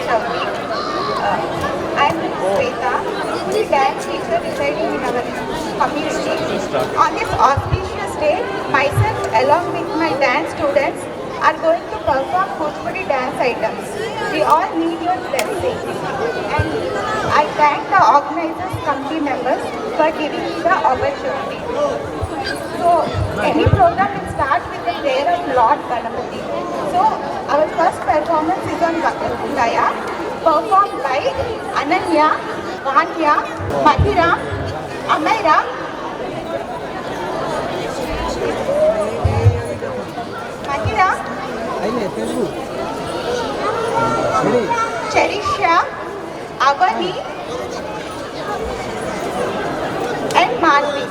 Shavni. I am Sweta, the dance teacher residing in our community. On this auspicious day, myself along with my dance students are going to perform Kuchipudi dance items. We all need your blessing. And I thank the organizers committee members for giving me the opportunity. So, any program will start with the prayer of Lord Ganapati. So, our first performance is on Gaya, performed by Ananya, Vanya, Madhira, Amaira, Cherisha, Avani, and Manvi.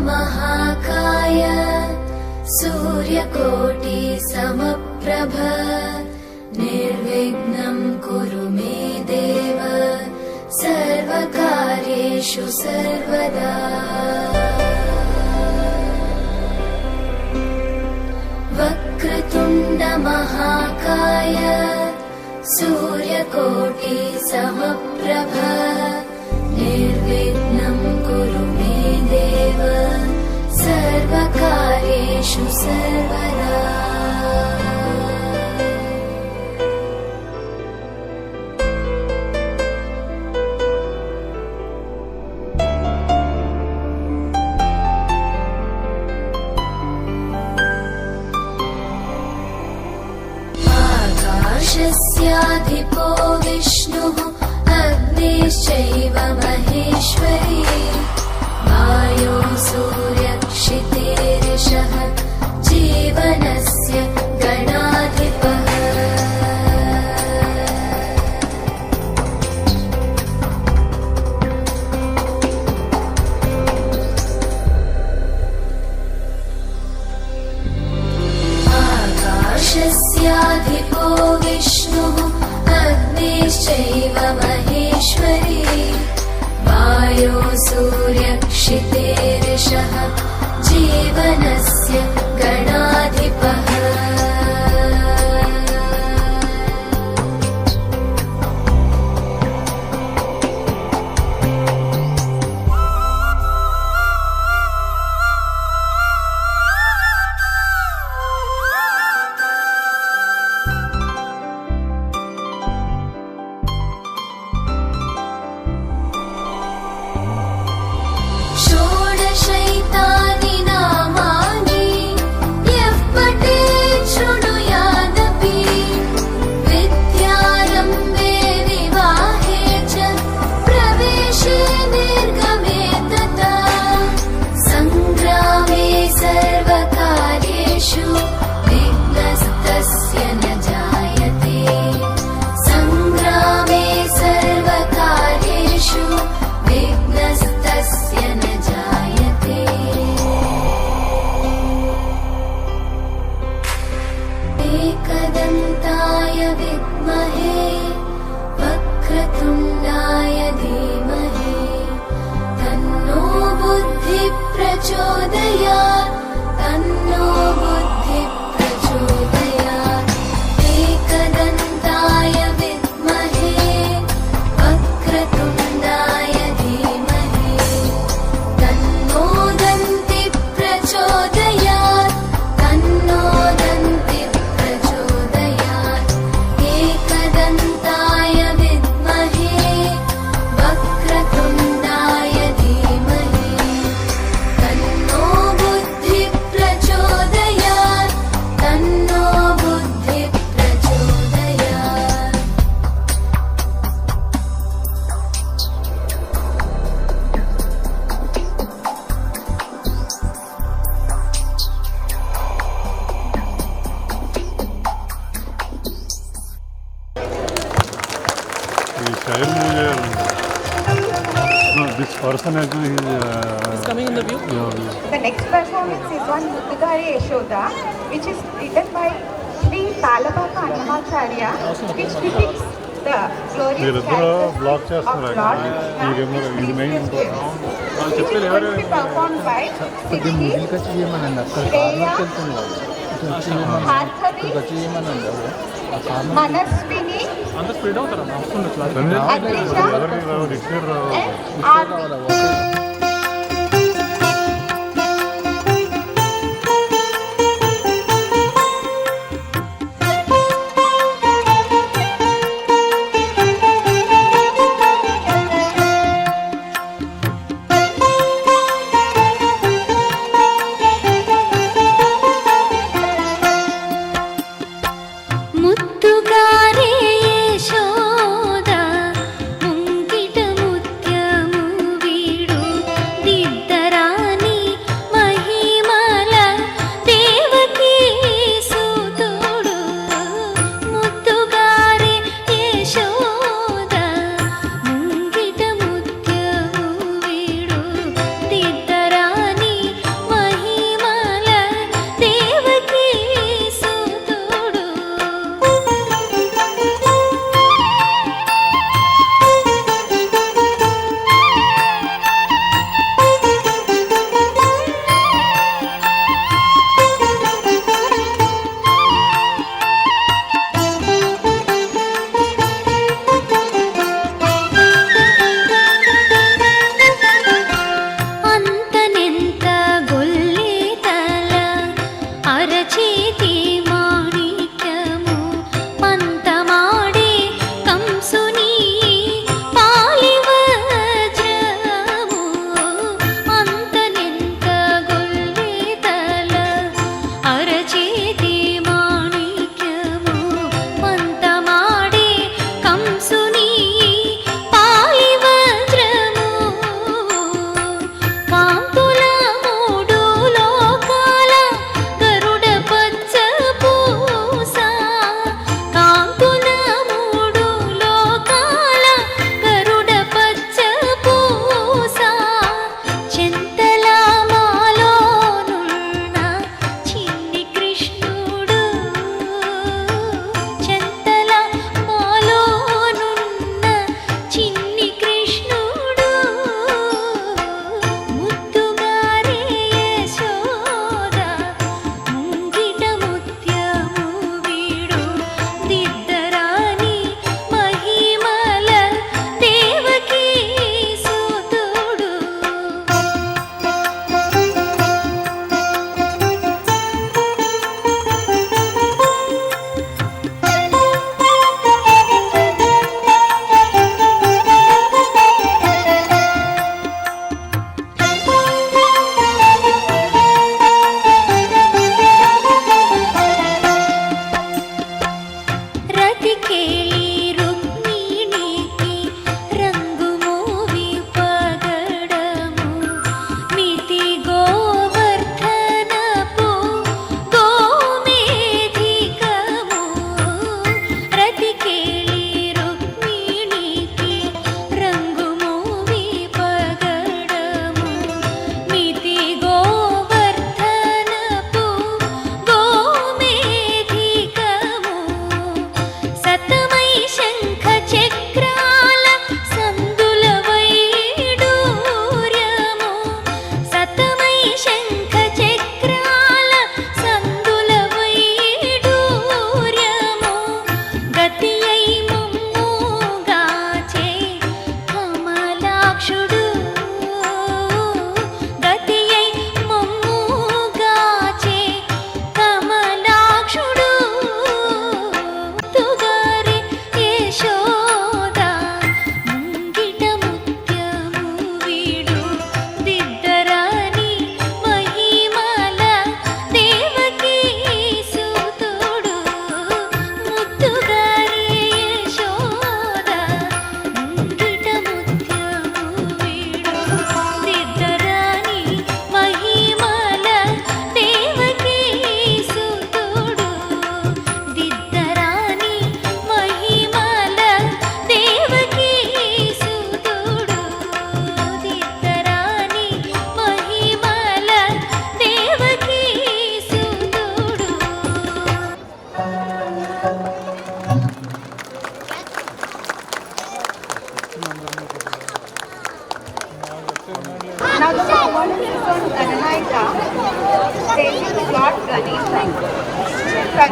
महाकाय सूर्यकोटि समप्रभ निर्विघ्नं कुरु मे देव सर्वकार्येषु सर्वदा। वक्रतुण्ड महाकाय सूर्यकोटि समप्रभ निर्विघ्नं कुरु मे देव सर्वकार्येषु सर्वदा। आकाशस्याधिपो विष्णुः अग्निश्चैव महेश्वरी वायो सूर्यक्षितेरिषः जीवनस्य गणाधिपः। आकाशस्याधिपो विष्णुः अग्निश्चैव महेश्वरी वायो सूर्यक्षितेरिषः जीवनस्य गणाधिपः। षोडशैतानि नामानि यः पठेत् शृणुयादपि विद्यारम्भे विवाहे च प्रवेशे निर्गमे तथा सङ्ग्रामे सर्वकार्येषु विघ्नस्तस्य न जायते। सङ्ग्रामे सर्वकार्येषु विघ्नस्तस्य न जायते। एकदन्ताय विद्महे वक्रतुण्डाय धीमहि तन्नो बुद्धिः प्रचोदयात् तन्नो बुद्धिः प्रचोदयात्। एकदन्ताय विद्महे वक्रतुण्डाय धीमहि तन्नो दन्तिः प्रचोदयात् तन्नो दन्तिः प्रचोदयात्। एकदन्ताय विद्महे वक्रतुण्डाय धीमहि तन्नो बुद्धिः ఈ స్టైల్ మూవ్ చేయాలి. This person actually It's coming in the view. The next performance is on Muttugari Yashoda, which is written by Sri Talabaka Annamacharya, which depicts the glorious మీరిద్దరు characters బ్లాక్ of చేస్తున్నారు Lord actually. ఇది Krishna, ఇది main which is going to be performed by Siddhi, Shreya, Bhargavi, Manaswini, అంత speed అవుతారా వస్తుండొచ్చు Adrisha, ఎవరికి రావాలి ఇక్కడ రావాలి. and Arvi. ముత్తుగారే యశోద ముంగిట ముత్యము వీడు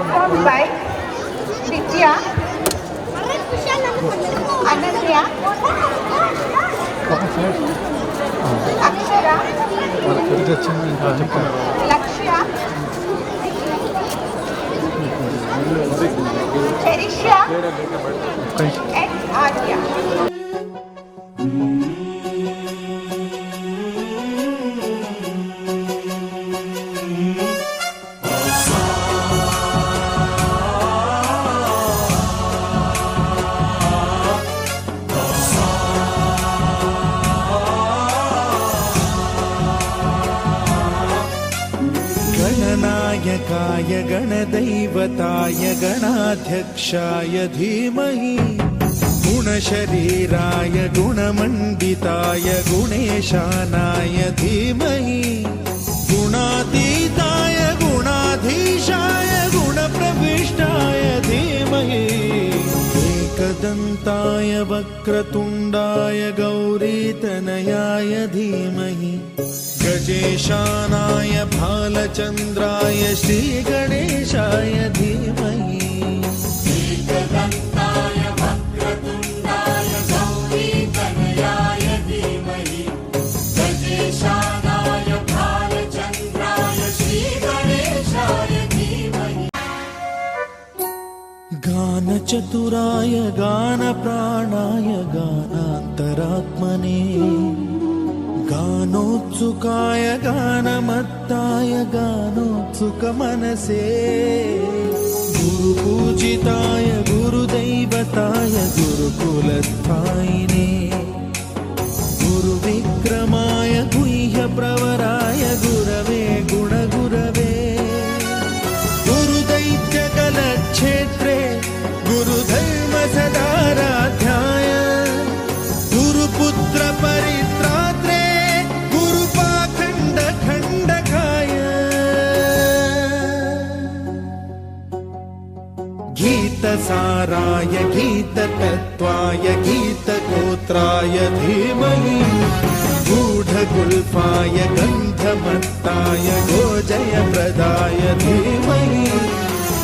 performed by Vidya, Ananya, Akshara, Lakshya, Cherisha, and Arya. गणनायकाय गणदैवताय गणाध्यक्षाय धीमहि गुणशरीराय गुणमण्डिताय गुणेशानाय धीमहि गुणातीताय गुणाधीशाय गुणप्रविष्टाय धीमहि एकदन्ताय वक्रतुण्डाय गौरीतनयाय धीमहि गजेशानाय भालचन्द्राय श्रीगणेशाय धीमहि एकदन्ताय वक्रतुण्डाय गौरीतनयाय धीमहि गजेशानाय भालचन्द्राय श्रीगणेशाय धीमहि गानचतुराय गानप्राणाय गानान्तरात्मने गानोत्सुकाय गानमत्ताय गानोत्सुकमनसे गुरुपूजिताय गुरुदैवताय गुरुकुलस्थायिने गुरुविक्रमाय गुह्यप्रवराय गुरवे गुणगुरवे गुरुदैत्यकलक्षेत्रे गुरुधर्मसदाराध्याय गुरुपुत्रपरित्रात्रे गीतसाराय गीततत्त्वाय गीतगोत्राय धीमहि गूढगुल्फाय गन्धमत्ताय गोजयप्रदाय धीमहि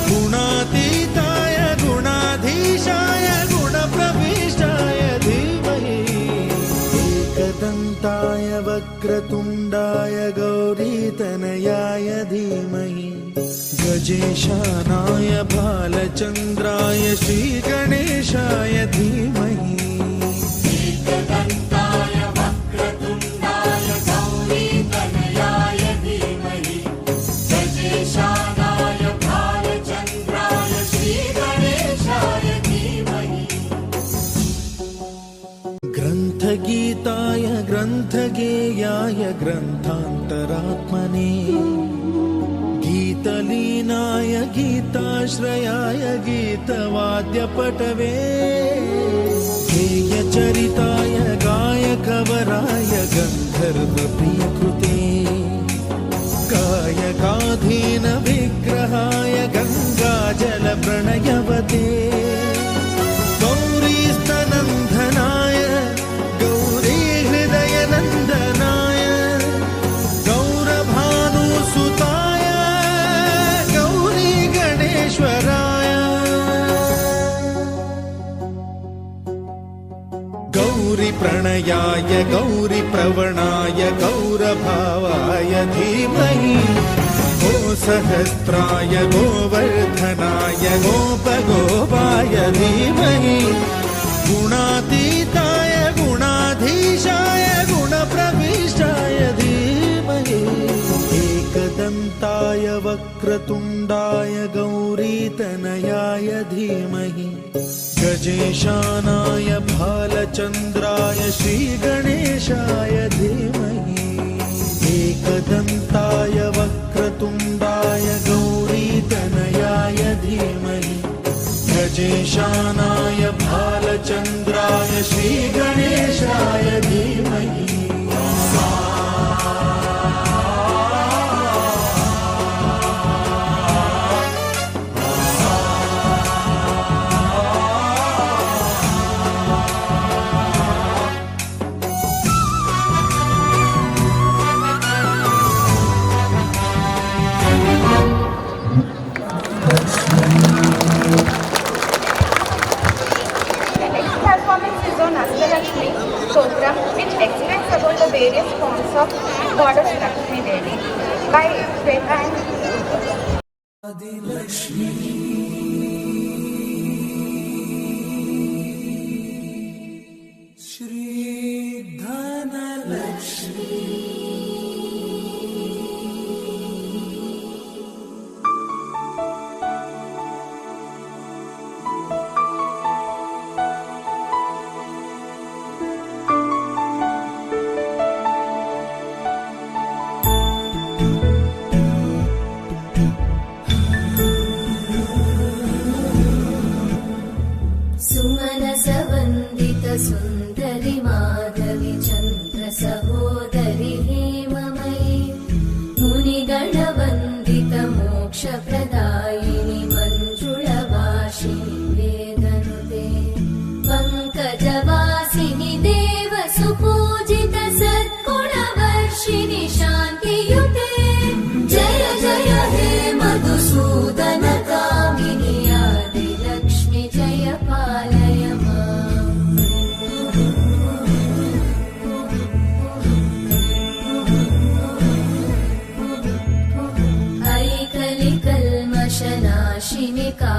गुणातीताय गुणाधीशाय गुणप्रविष्टाय धीमहि एकदन्ताय वक्रतुण्डाय गौरीतनयाय धीमहि गजेशानाय भालचन्द्राय श्रीगणेशाय धीमहि एकदन्ताय वक्रतुण्डाय गौरीतनयाय धीमहि गजेशानाय भालचन्द्राय श्रीगणेशाय धीमहि ग्रन्थगीताय ग्रन्थगेयाय ग्रन्थान्तरात्मने गीतलीनाय गीताश्रयाय गीतवाद्यपटवे गेयचरिताय गायकवराय गन्धर्वप्रियकृते गायकाधीनविग्रहाय गङ्गाजलप्रणयवते गौरीस्तनन्दनाय गौरीहृदयनन्दनाय गौरभानुसुताय गणेश्वराय गौरीप्रणयाय गौरीप्रवणाय गौरभावाय धीमहि गोसहस्राय गोवर्धनाय गोपगोपाय धीमहि गुणातीताय गुणाधीशाय गुणप्रविष्टाय धीमहि एकदन्ताय वक्रतुण्डाय गौरीतनयाय धीमहि गजेशानाय भालचन्द्राय श्रीगणेशाय धीमहि एकदन्ताय वक्रतुण्डाय गौरीतनयाय धीमहि गजेशानाय भालचन्द्राय श्रीगणेशाय धीमहि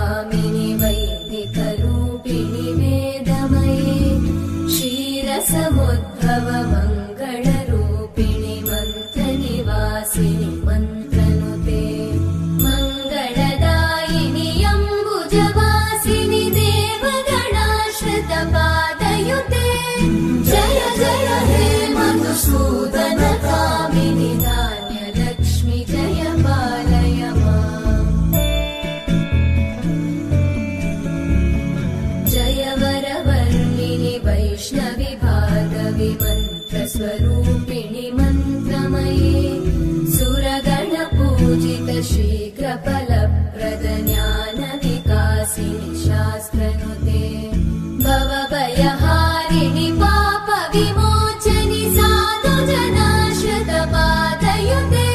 कामिनि वैदिकरूपिणि वेदमये क्षीरसमुद्भव मङ्गलरूपिणि मन्त्रनिवासिनि मन्त्रनुते मङ्गलदायिनि अम्बुजवासिनि देवगणाश्रितपादयुते जय जय हे मधुसूदन कामिनि धान्यलक्ष्मि जय पालय माम् जय वरवर्णिनि वैष्णवि भार्गवि मन्त्रस्वरूपिणि मन्त्रमये सुरगणपूजित शीघ्रफलप्रद ज्ञानविकासिनि शास्त्रनुते भवभयहारिणि पापविमोचनि साधुजनाश्रितपादयुते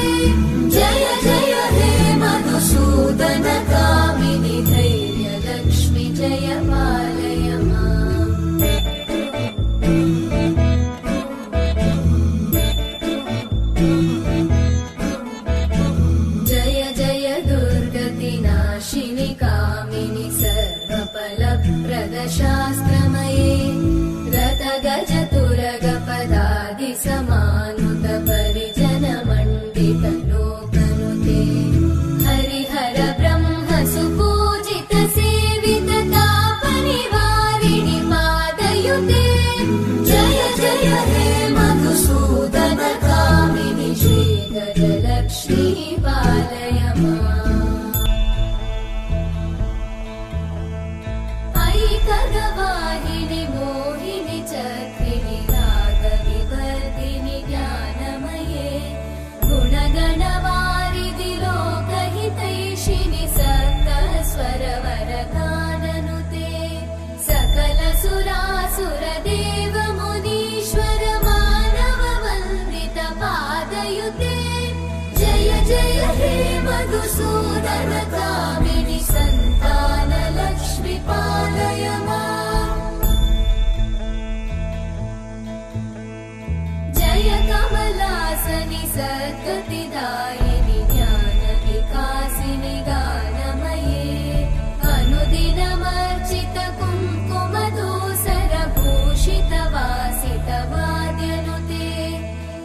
जय जय हे मधुसूदन कामिनि धैर्यलक्ष्मि जय पालय माम् जय जय दुर्गतिनाशिनि कामिनि सर्वफलप्रद शास्त्रमये रथगजतुरगपदादिसमानुत परिजनमण्डित लोकनुते हरिहर ब्रह्म सुपूजित सेवित तापनिवारिणि पादयुते जय जय हे मधुसूदन कामिनि श्रीगजलक्ष्मी पालय माम् ऐकगवाहिनि मोहिनि चक्रिणि रागविवर्धिनि ज्ञानमये गुणगणवारिधि लोकहितैषिणि सप्तस्वरवरगाननुते सकलसुरासुरदेव मुनीश्वर मानववन्दित पादयुते जय जय हे मधुसूदन कामिनि सन्तानलक्ष्मि पालय माम् जय कमलासनि सद्गतिदायिनि ज्ञानविकासिनि गानमये अनुदिनमर्चित कुङ्कुमधूसरभूषित वासित वाद्यनुते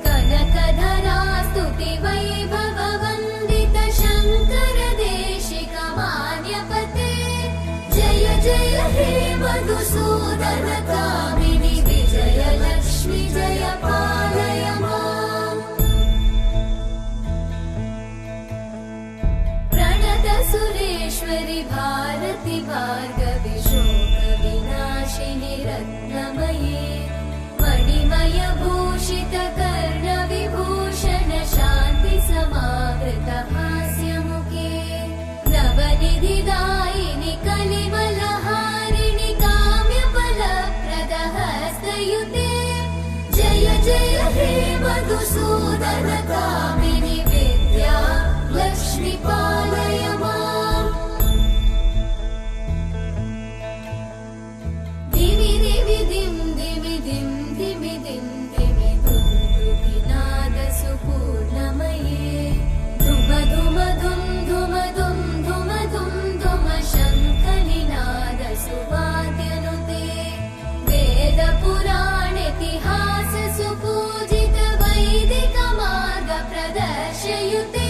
कनकधरा स्तुति वैभव वन्दित शङ्कर देशिक मान्यपते जय जय हे मधुसूदन कामिनि विजयलक्ष्मि जय पालय माम् प्रणत सुरेश्वरि भारति भार्गवि शोकविनाशिनि रत्नमये मणिमय भूषित कर्णविभूषण शान्ति समावृत हास्यमुखे नवनिधिदायिनि कलिमलहारिणि काम्यफलप्रद हस्तयुते जय जय हे मधुसूदन कामिनि विद्या लक्ष्मि पालय माम् धिमि दिमि दिं धिमि दिं धिमि दिं धिमि दुन्दुभिनाद सुपूर्णमये धुम धुम धुम धुम धुम धुम धुम धुम शङ्खनिनाद सुवाद्यनुते वेद पुराणेतिहास सुपूजित वैदिक मार्ग प्रदर्शयुते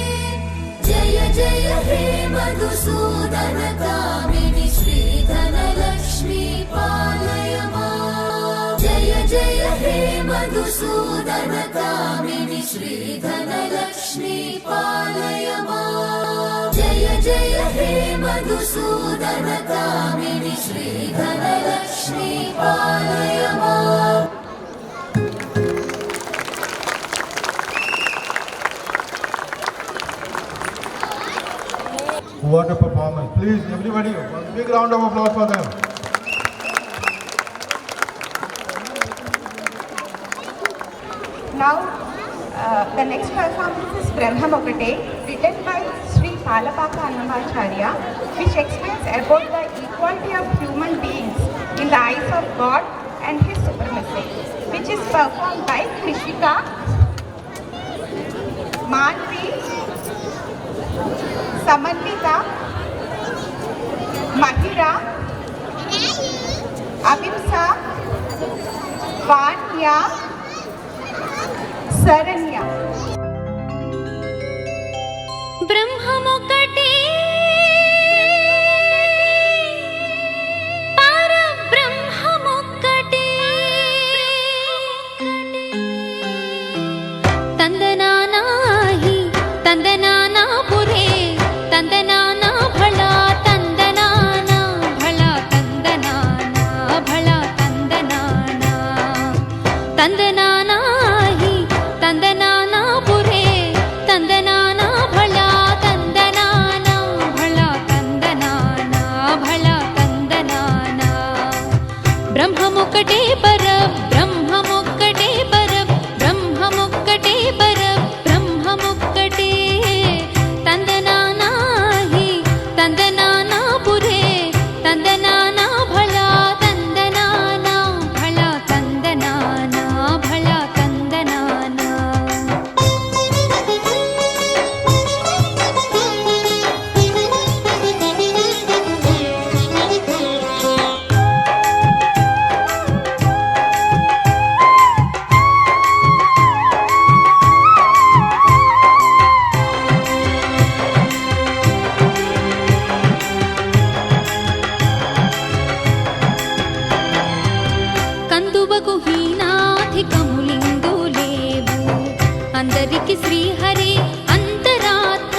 जय जय हे मधुसूदन कामिनि श्रीधनलक्ष्मी पालय माम् जय जय हे मधुसूदन कामिनि श्रीधनलक्ष्मी पालय माम् जय जय हे मधुसूदन कामिनि श्रीधनलक्ष्मी पालय माम् What a performance. Please, everybody, a big round of applause for them. Now, the next performance is Brahmamokate, written by Sri Palapaka Annamacharya, which explains about the equality of human beings in the eyes of God and His supremacy, which is performed by Krishika, Manvi, Samanvita, Mahira, Abhimsa, Vanya, Saranya. బ్రహ్మమొక్కటే పరబ్రహ్మమొక్కటే తందనానాహి తందనానా పురే తందనానా భళా తందనానా భళా తందనానా భళా తందనానా తందనానాహి తందనానా పురే తందనానా భళా తందనానా భళా తందనానా భళా తందనానా బ్రహ్మమొక్కటే పర బ్రహ్మమొక్కటే పర బ్రహ్మమొక్కటే పర బ్రహ్మమొక్కటే తందనానాహి తందనానా పురే తందనానా భళా తందనానా భళా తందనానా భళా తందనానా కందువకు హీనాధికములిందు లేవు అందరికి శ్రీహరి అంతరాత్మ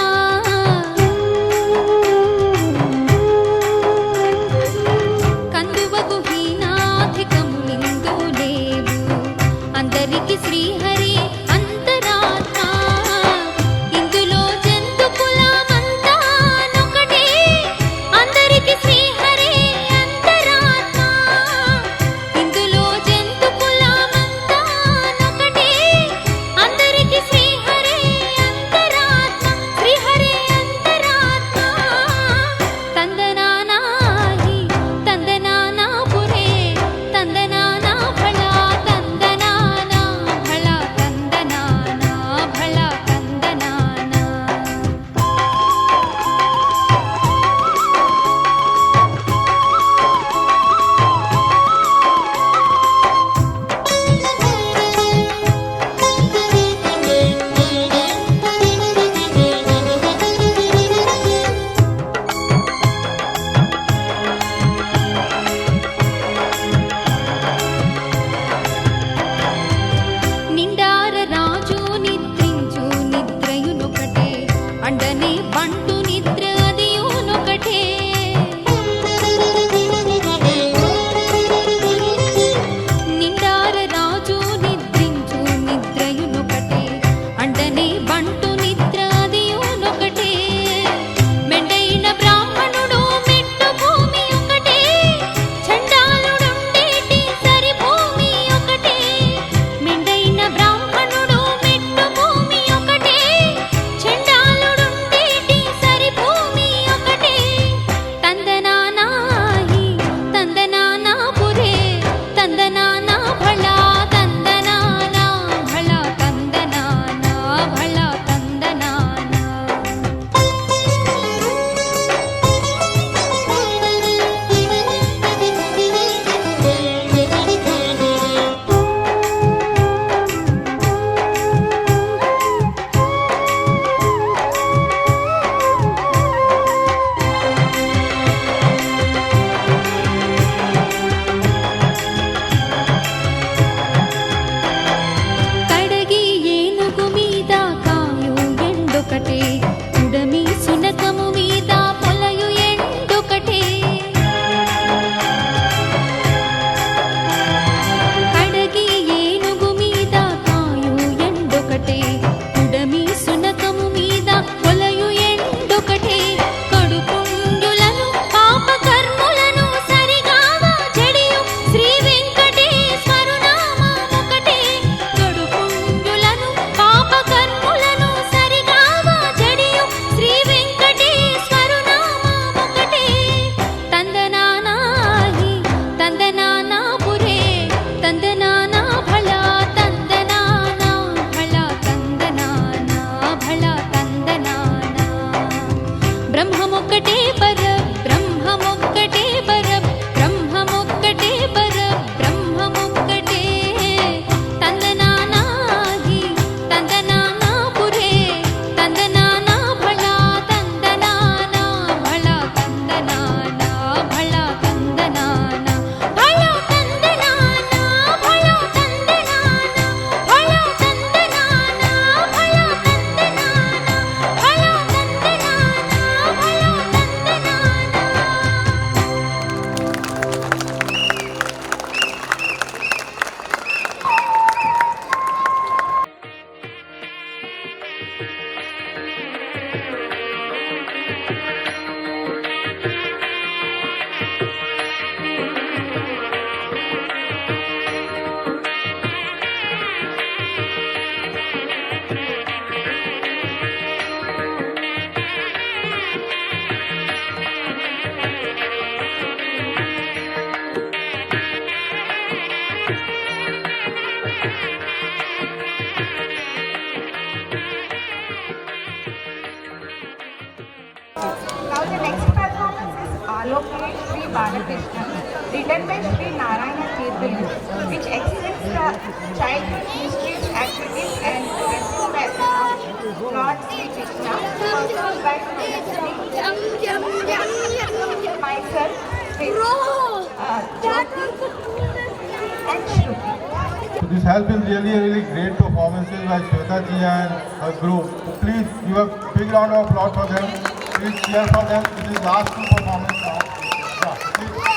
కందువకు హీనాధికములిందు లేవు అందరికి శ్రీహరి అంతరాత్మ ఇందులో జంతు కులమంతా నొకటే అందరికి శ్రీహరి అంతరాత్మ ఇందులో జంతు కులమంతా నొకటే అందరికి Srihari Lokesh Sri Balakrishna, written by Sri Narayana Tirthalu, which extends the childhood mischief activities and rescue method of Lord Sri Krishna, performed by myself, Sri and Shruti. So this has been really great performances by Shweta ji and her group. So please give a big round of applause for them. Please cheer for them. This is last two performance now. Yeah, please.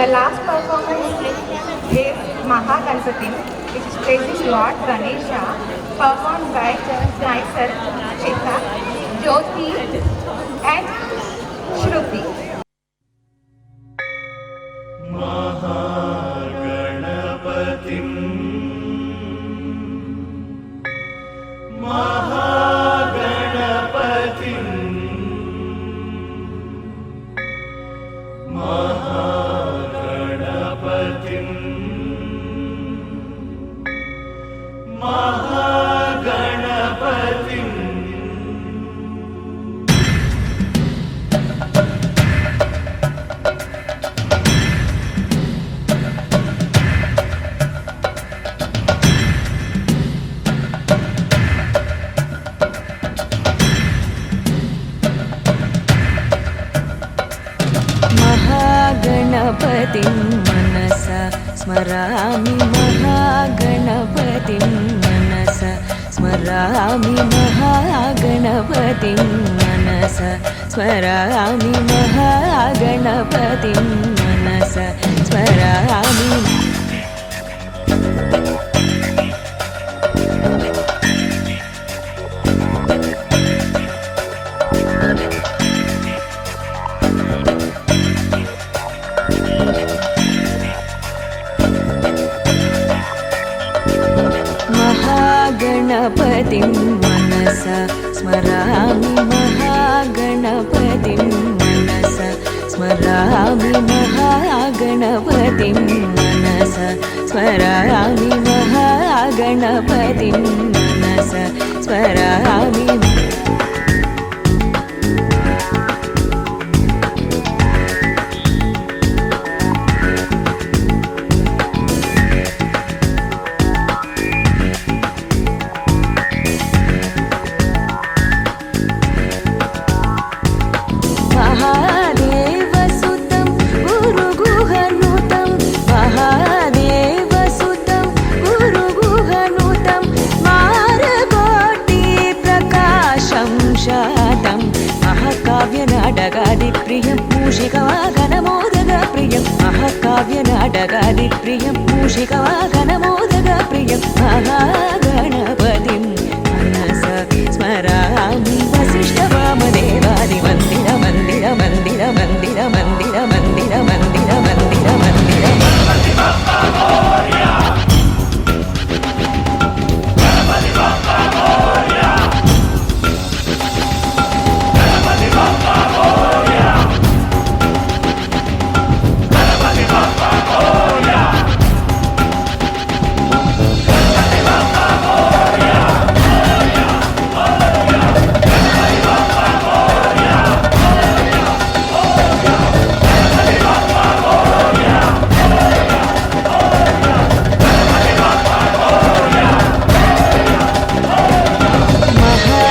The last performance is Mahaganpati, which is praising Lord Ganesha, performed by myself, Chitra, Jyoti, and Shruti. महागणपतिं मनसा स्मरामि महागणपतिं मनसा स्मरामि महागणपतिं मनसा स्मरामि महागणपतिं मनसा स्मरामि महागणपतिं मनसा स्मरामि महागणपतिं मनसा स्मरामि महागणपतिं मनसा स्मरामि महागणपतिं मनसा स्मरामि महादेवसुतं गुरुगुहनुतं महादेवसुतं गुरुगुहनुतं मारकोटिप्रकाशं शातं महाकाव्यनाटकादिप्रियं मूषिकवाहनमोदकप्रियं महाकाव्यनाटकादिप्रियं मूषिकवाहनमोदकप्रियं महागणपतिं मनसा स्मरामि वसिष्ठवामदेवादिमन्दिर मन्दिर मन्दिर मन्दिर मन्दिर मन्दिर मन्दिर मन्दिर मन्दिर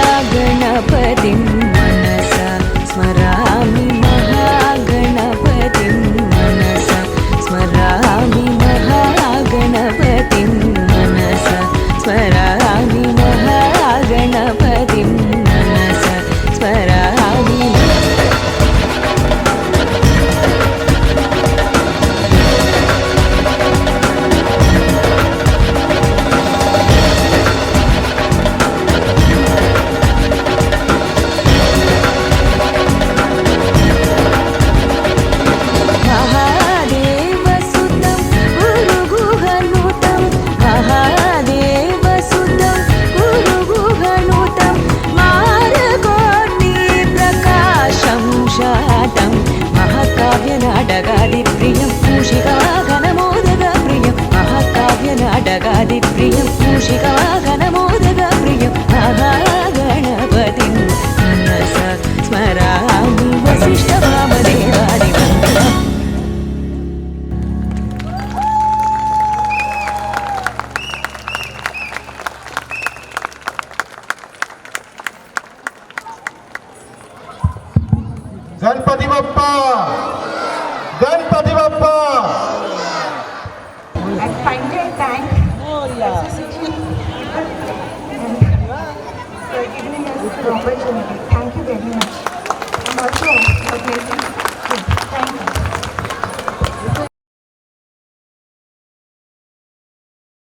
महागणपतिं मनसा स्मरामि महागणपतिं मनसा स्मरामि महागणपतिं मनसा स्मरामि महागणपतिं मनसा स्मरामि महादेवसुतं गुरुगुहनुतं महादेवसुतं गुरुगुहनुतं मारकोटिप्रकाशं शातं महाकाव्यनाटकादिप्रियं मूषिकवाहनमोदकप्रियं महाकाव्यनाटकादिप्रियं मूषिकवाहनमोदकप्रियं महागणपतिं मनसा स्मरामि वसिष्ठवामदेवादिमन्दिरम् Ganpati Bappa Ganpati Bappa And finally, thank association for giving us the opportunity. Thank you very much. And also for blessing